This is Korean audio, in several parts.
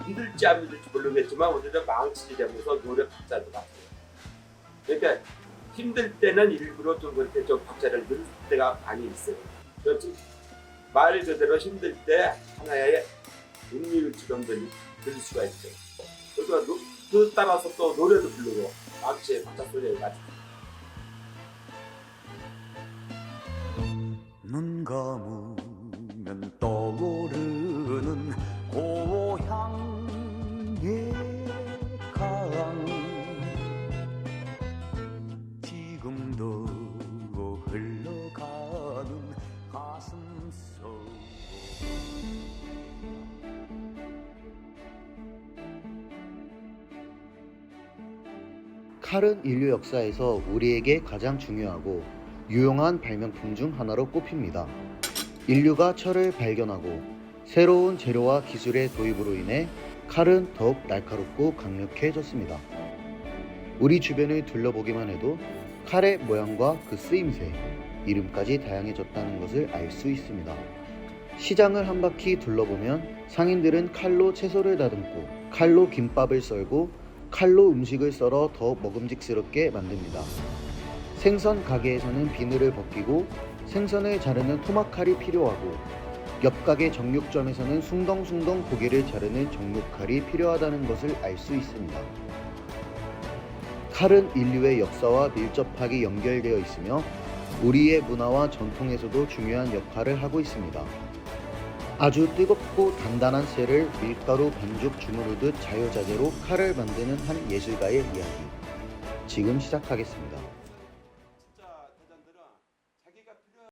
믿을지 안 믿을지 모르겠지만 우리는 망치게 되면서 노래 박자도 같아요. 그러니까 힘들 때는 일부러 좀 그렇게 좀 박자를 넣을 때가 많이 있어요. 그렇지? 말 그대로 힘들 때 하나의 음률처럼 들릴 수가 있죠. 그러니까 그 따라서 또 노래도 부르고 망치의 박자 소리를 맞춰. 눈 감으면 떠오르는 고향의 강 지금도 흘러가는 가슴 속 칼은 인류 역사에서 우리에게 가장 중요하고 유용한 발명품 중 하나로 꼽힙니다. 인류가 철을 발견하고 새로운 재료와 기술의 도입으로 인해 칼은 더욱 날카롭고 강력해졌습니다. 우리 주변을 둘러보기만 해도 칼의 모양과 그 쓰임새, 이름까지 다양해졌다는 것을 알 수 있습니다. 시장을 한 바퀴 둘러보면 상인들은 칼로 채소를 다듬고 칼로 김밥을 썰고 칼로 음식을 썰어 더 먹음직스럽게 만듭니다. 생선 가게에서는 비늘을 벗기고 생선을 자르는 토막칼이 필요하고 옆가게 정육점에서는 숭덩숭덩 고기를 자르는 정육칼이 필요하다는 것을 알 수 있습니다. 칼은 인류의 역사와 밀접하게 연결되어 있으며 우리의 문화와 전통에서도 중요한 역할을 하고 있습니다. 아주 뜨겁고 단단한 쇠를 밀가루 반죽 주무르듯 자유자재로 칼을 만드는 한 예술가의 이야기. 지금 시작하겠습니다. 진짜 대장들은 자기가 필요한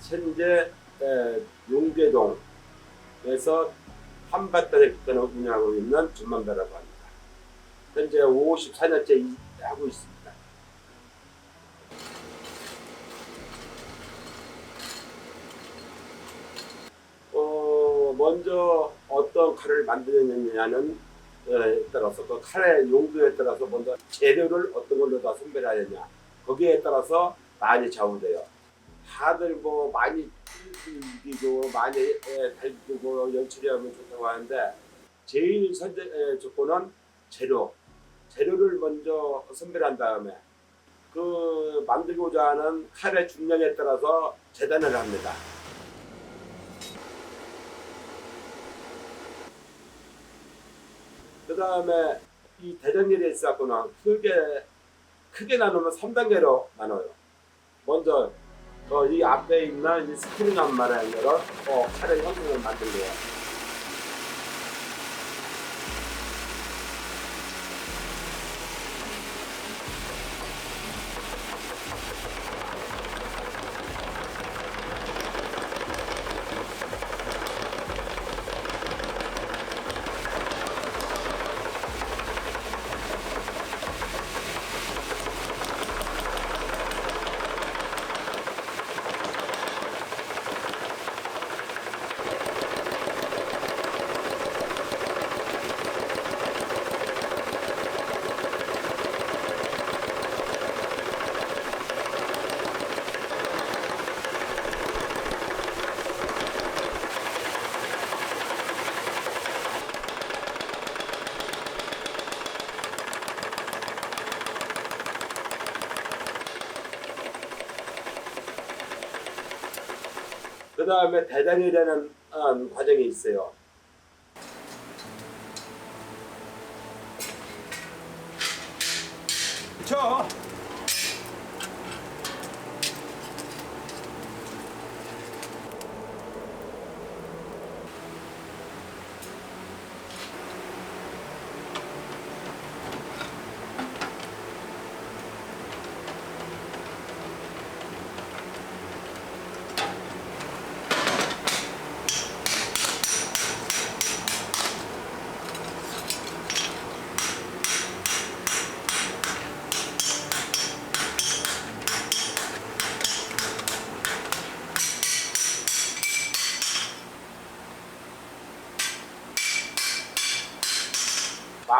현재 용계동에서 한밭다리권을 운영하고 있는 준만배라고 합니다. 현재 54년째 하고 있습니다. 먼저 어떤 칼을 만드느냐는 따라서 그 칼의 용도에 따라서 먼저 재료를 어떤 걸로 다 선별하느냐 거기에 따라서 많이 좌우돼요. 다들 뭐 많이 이기고 많이 달고 연출이 하면 좋다고 하는데 제일 선제 조건은 재료를 먼저 선별한 다음에 그 만들고자 하는 칼의 중량에 따라서 재단을 합니다. 그 다음에 이 대전일에 있었구나 크게 나누면 3단계로 나눠요. 먼저 이 앞에 있는 이 스프링한 말하는 거로 칼의 형성을 만들고요. 그 다음에 대단이라는 과정이 있어요. 그렇죠.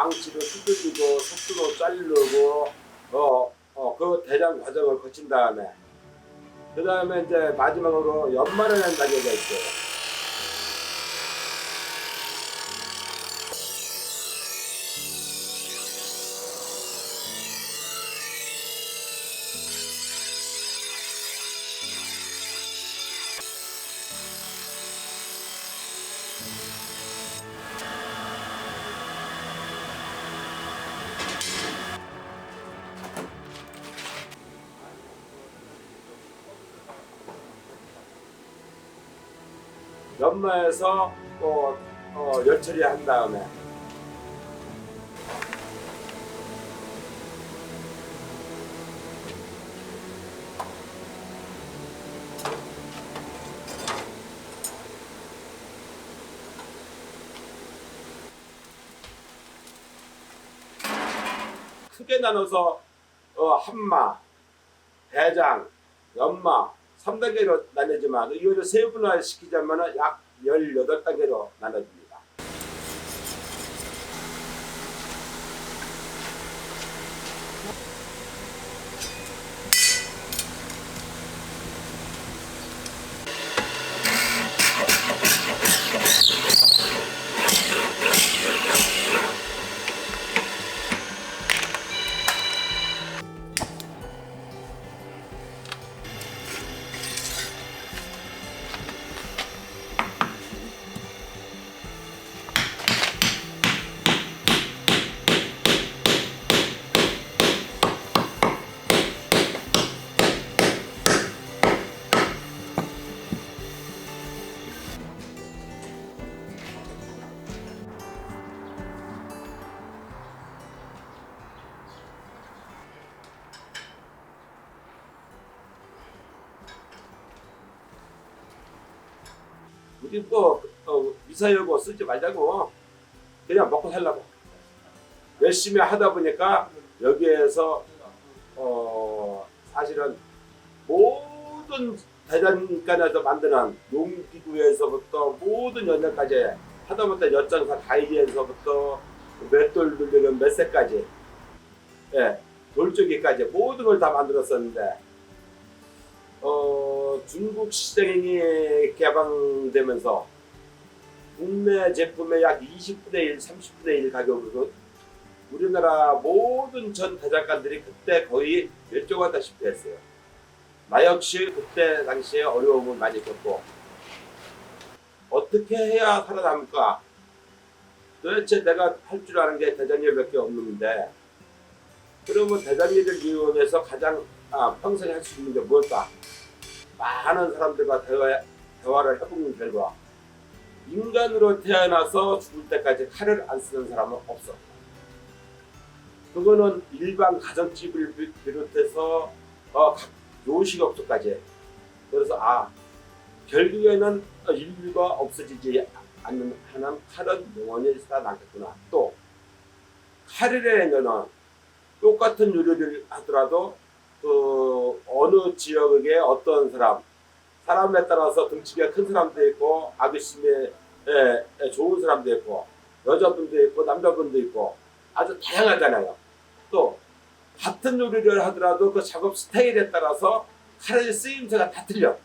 망치로 두들기고 석수로 자르고 그 대장 과정을 거친 다음에 그 다음에 이제 마지막으로 연말을 한 단계가 있어요. 연마에서 열 처리한 다음에 크게 나눠서 한마, 대장, 연마 3단계로 나뉘지만 이거를 세분화 시키자면 약 18단계로 나눠집니다. 우리 미사여고 쓰지 말자고 그냥 먹고 살라고 열심히 하다 보니까 여기에서 사실은 모든 대장간에서 만드는 농기구에서부터 모든 연장까지 하다못해 엿장사 가이드에서부터 맷돌 돌리는 맷새까지 돌조기까지 모든 걸 다 만들었었는데 중국 시장이 개방되면서 국내 제품의 약 20분의 1, 30분의 1 가격으로 우리나라 모든 전 대작가들이 그때 거의 멸종하다시피 했어요. 나 역시 그때 당시에 어려움을 많이 겪고 어떻게 해야 살아남을까? 도대체 내가 할 줄 아는 게 대장일밖에 없는데 그러면 대장일을 이용해서 가장 평생 할 수 있는 게 뭘까? 많은 사람들과 대화를 해본 결과 인간으로 태어나서 죽을 때까지 칼을 안 쓰는 사람은 없어. 그거는 일반 가정집을 비롯해서 요식업소까지. 그래서 결국에는 인류가 없어지지 않는 한은 칼은 영원히 살아남겠구나. 또 칼이라는 거는 똑같은 요리를 하더라도 어느 지역에 어떤 사람에 따라서 등치가 큰 사람도 있고 아기심에 좋은 사람도 있고 여자분도 있고 남자분도 있고 아주 다양하잖아요. 또 같은 요리를 하더라도 그 작업 스타일에 따라서 칼의 쓰임새가 다 틀려.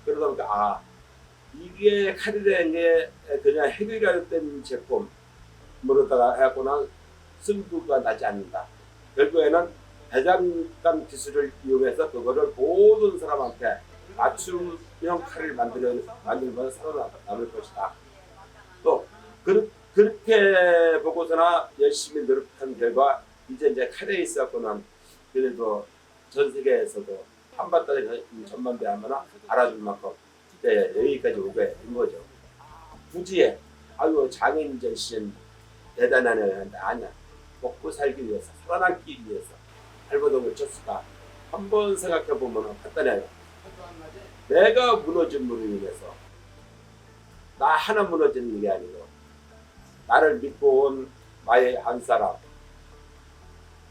그러다 보니까 이게 칼이라는 게 그냥 해결된 제품으로다가 해갖고는 승부가 나지 않는다. 결국에는 대장간 기술을 이용해서 그거를 모든 사람한테 맞춤형 칼을 만들면 살아남을 것이다. 또 그렇게 보고서나 열심히 노력한 결과 이제 칼에 있었거나 그래도 전 세계에서도 한반도에 전반대 하면 알아줄 만큼 여기까지 오게 된 거죠. 굳이 장인 전신 대단하네. 아니야. 먹고 살기 위해서 살아남기 위해서 발버둥을 쳤을까? 한번 생각해 보면 간단해요. 내가 무너진 물로 인해서 나 하나 무너지는 게 아니고 나를 믿고 온 나의 한 사람,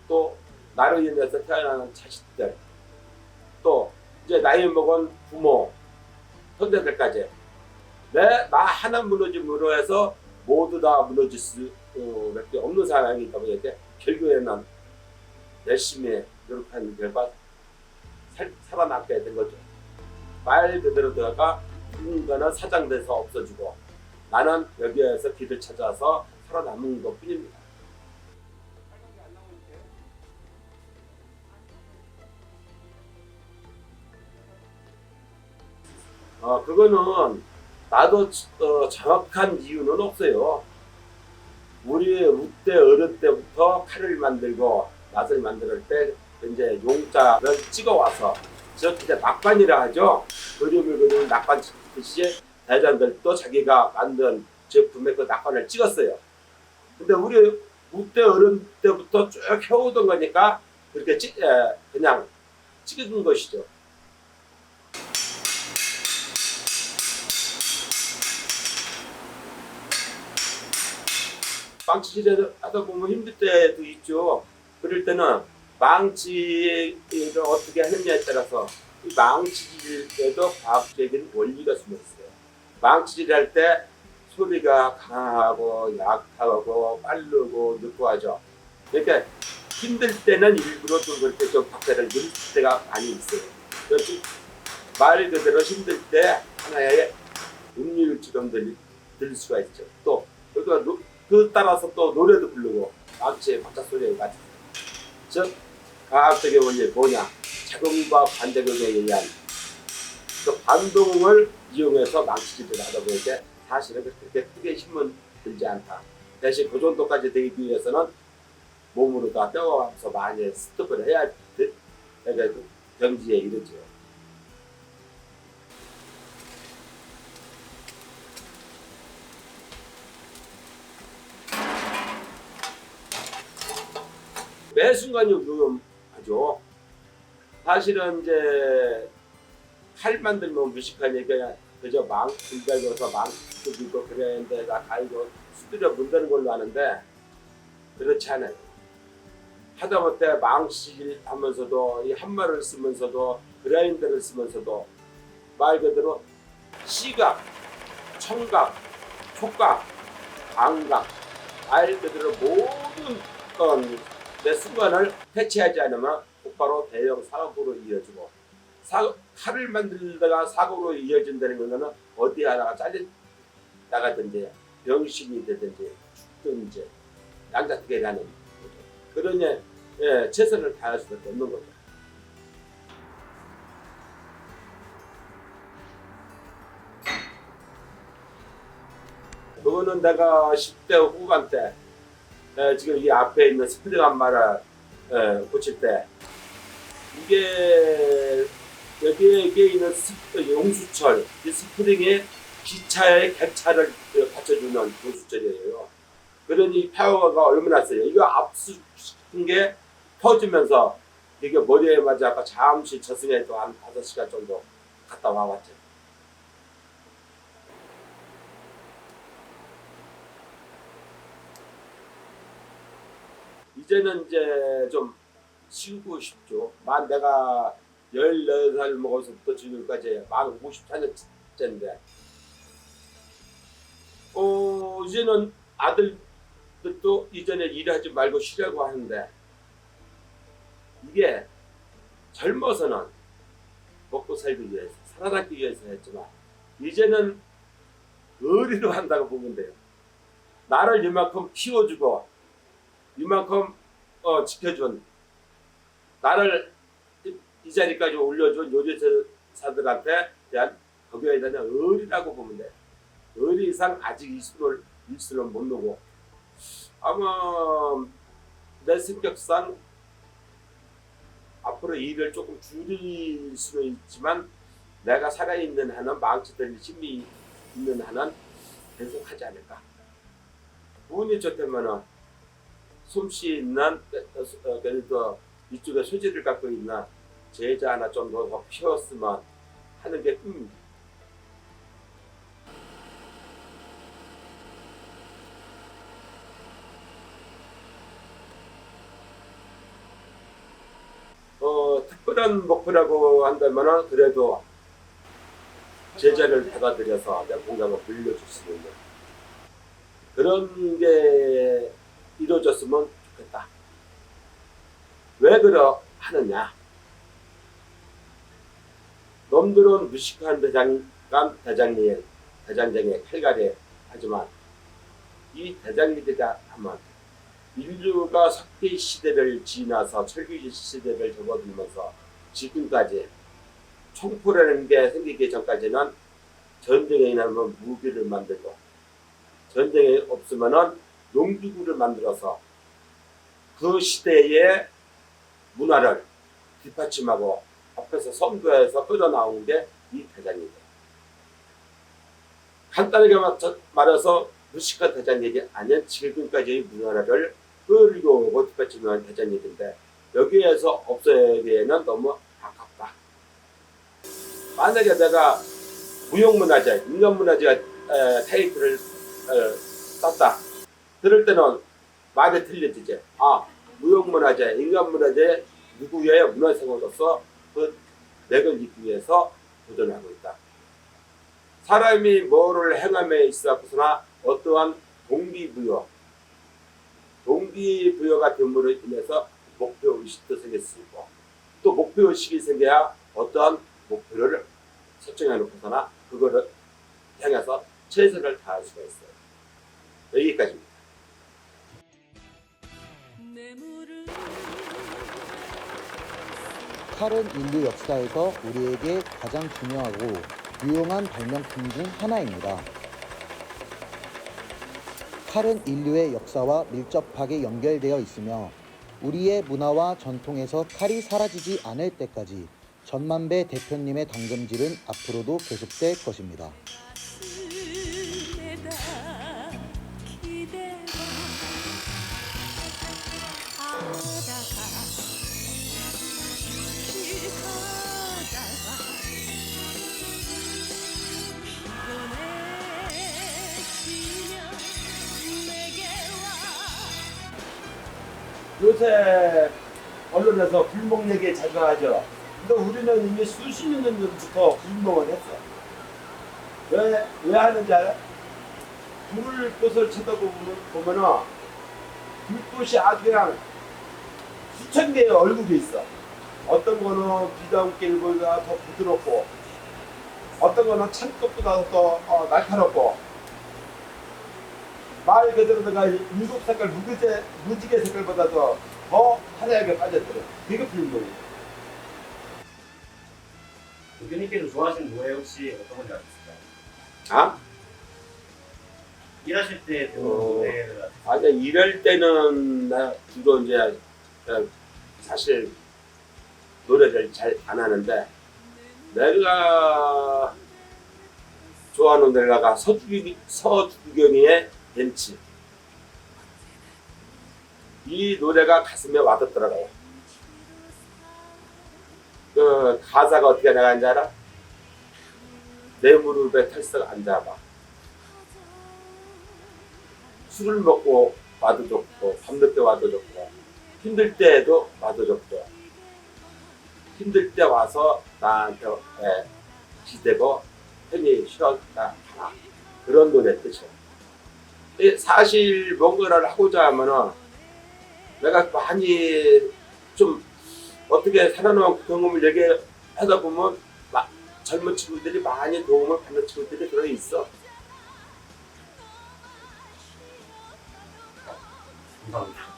또 나로 인해서 태어나는 자식들, 또 이제 나이 먹은 부모, 형제들까지 나 하나 무너짐으로 해서 모두 다 무너질 수밖에 없는 상황이기 때문에 결국에는 열심히 노력한 결과 살아남게 된 거죠. 말 그대로 들어가 누군가는 사장돼서 없어지고 나는 여기에서 길을 찾아서 살아남은 것 뿐입니다. 그거는 나도 정확한 이유는 없어요. 우리 우때 어릴 때부터 칼을 만들고 낫을 만들 때 이제 용자를 찍어와서 즉 이제 낙관이라 하죠. 그림을 그리는 낙관 찍듯이 대장들도 자기가 만든 제품에 그 낙관을 찍었어요. 근데 우리 우때 어릴 때부터 쭉 해오던 거니까 그렇게 그냥 찍은 것이죠. 망치질을 하다 보면 힘들 때도 있죠. 그럴 때는 망치를 어떻게 하느냐에 따라서 이 망치질에도 과학적인 원리가 숨어 있어요. 망치질 할 때 소리가 강하고 약하고 빠르고 늦고 하죠. 그러니까 힘들 때는 일부러 좀 그렇게 좀 박자를 누릴 때가 많이 있어요. 그래서 말 그대로 힘들 때 하나의 음률처럼 들릴 수가 있죠. 또 그 따라서 또 노래도 부르고 망치의 박자 소리가 같아요. 즉 과학적인 원리 뭐냐? 작용과 반작용에 의한 그 반동을 이용해서 망치질을 하다 보니까 사실은 그렇게 크게 힘은 들지 않다. 대신 그 정도까지 되기 위해서는 몸으로 다 떼어가면서 많이 스톱을 해야 경지에 이르죠. 매 순간이 위험하죠. 사실은 이제 칼 만들면 무식하니까 그저 망치 달고서 망치도 들고 그랬는데 나 갈고 수두려 문다는 걸로 아는데 그렇지 않아요. 하다못해 망치질 하면서도 이 한마를 쓰면서도 그라인더를 쓰면서도 말 그대로 시각, 청각, 촉각, 감각 말 그대로 모든 내 순간을 해체하지 않으면 곧바로 대형 사고로 이어지고 칼을 만들다가 사고로 이어진다는 것은 어디 하나가 잘려나가든지 병신이 되든지 죽든지 양자택일이 하는 거죠. 그러니 최선을 다할 수밖에 없는 거죠. 그거는 내가 10대 후반 때 지금 이 앞에 있는 스프링 한마를 고칠 때 이게 여기에 있는 용수철 이 스프링이 기차의 객차를 받쳐주는 용수철이에요. 그러니 파워가 얼마나 세요. 이거 압수시킨 게 터지면서 이게 머리에 맞아서 잠시 저승에 또 한 5시간 정도 갔다 와봤죠. 이제는 이제 좀 쉬고 싶죠. 내가 14살 먹어서부터 지금까지 만 54년째인데 이제는 아들들도 이전에 일하지 말고 쉬라고 하는데 이게 젊어서는 먹고 살기 위해서 살아남기 위해서 했지만 이제는 의리로 한다고 보면 돼요. 나를 이만큼 키워주고 이만큼 지켜준 나를 이 자리까지 올려준 요리사들한테 대한 거기에 대한 의리라고 보면 돼. 의리 이상 아직 일수는 못 놓고 아마 내 성격상 앞으로 일을 조금 줄일 수는 있지만 내가 살아있는 한은 망치될 힘이 있는 한은 계속 하지 않을까. 운이 좋다면은 솜씨 있는 그래도 이쪽에 소질을 갖고 있는 제자 하나 좀 더 피웠으면 하는 게 꿈입니다. 특별한 목표라고 한다면은 그래도 제자를 받아들여서 내 공간을 불려줄 수 있는 그런 게 이루어졌으면 좋겠다. 왜 그러 하느냐? 놈들은 무식한 대장장에 칼갈이 하지만 이 대장리들이라 하면 인류가 석기 시대를 지나서 철기 시대를 접어들면서 지금까지 총포라는 게 생기기 전까지는 전쟁에 일어나면 무기를 만들고 전쟁이 없으면은 농기구를 만들어서 그 시대의 문화를 뒷받침하고 앞에서 선도해서 끌어나온 게 이 대장입니다. 간단하게 말해서 무식한 대장얘기 아니면 지금까지의 문화를 끌고 오고 뒷받침하는 대장얘기인데 여기에서 없애기에는 너무 아깝다. 만약에 내가 무형문화재, 인간문화재 타이틀을 땄다. 그럴 때는 말이 틀려지지. 아, 무형문화재, 인간문화재 누구의 문화생으로서 그 맥을 잇기 위해서 도전하고 있다. 사람이 뭐를 행함에 있어서나 어떠한 동기부여가 됨으로 인해서 목표의식도 생길 수 있고 또 목표의식이 생겨야 어떠한 목표를 설정해 놓고서나 그거를 향해서 최선을 다할 수가 있어요. 여기까지입니다. 칼은 인류 역사에서 우리에게 가장 중요하고 유용한 발명품 중 하나입니다. 칼은 인류의 역사와 밀접하게 연결되어 있으며 우리의 문화와 전통에서 칼이 사라지지 않을 때까지 전만배 대표님의 당금질은 앞으로도 계속될 것입니다. 요새 언론에서 불목 얘기 자주 하죠. 근데 우리는 이미 수십 년 전부터 불목을 했어. 왜 하는지 알아? 불꽃을 쳐다보면은 불꽃이 아주 그냥 수천 개의 얼굴이 있어. 어떤 거는 비단길보다 더 부드럽고, 어떤 거는 창끝보다 더 날카롭고, 말 그대로 내가 일곱 색깔 무지개 색깔보다 더 화려하게 빠졌더래. 그게 불목이야. 대표님께서 좋아하시는 노래 혹시 어떤 건지 아십니까? 아? 일하실 때 듣는 노래를 아니, 이럴 때는 나 주로 이제 사실 노래를 잘 안 하는데 내가 좋아하는 노래가 서주경이의 벤치. 이 노래가 가슴에 와닿더라고요. 그 가사가 어떻게 나가는지 알아? 내 무릎에 털썩 앉아봐. 술을 먹고 와도 좋고 밤늦게 와도 좋고 힘들 때에도 와도 좋고 힘들 때 와서 나한테 기대고 편히 쉬었다 하나 그런 노래 뜻이에요. 사실 뭔가를 하고자 하면은 내가 많이 좀 어떻게 살아남은 경험을 얘기하다 보면 젊은 친구들이 많이 도움을 받는 친구들이 들어있어. 감사합니다.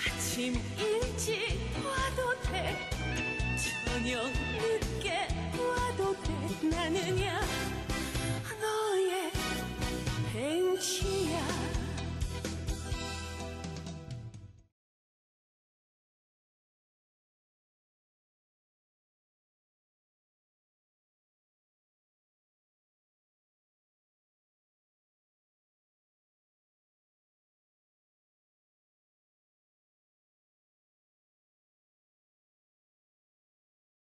아침 일찍 와도 돼 저녁 늦게 와도 돼 나는야 너의 벤치야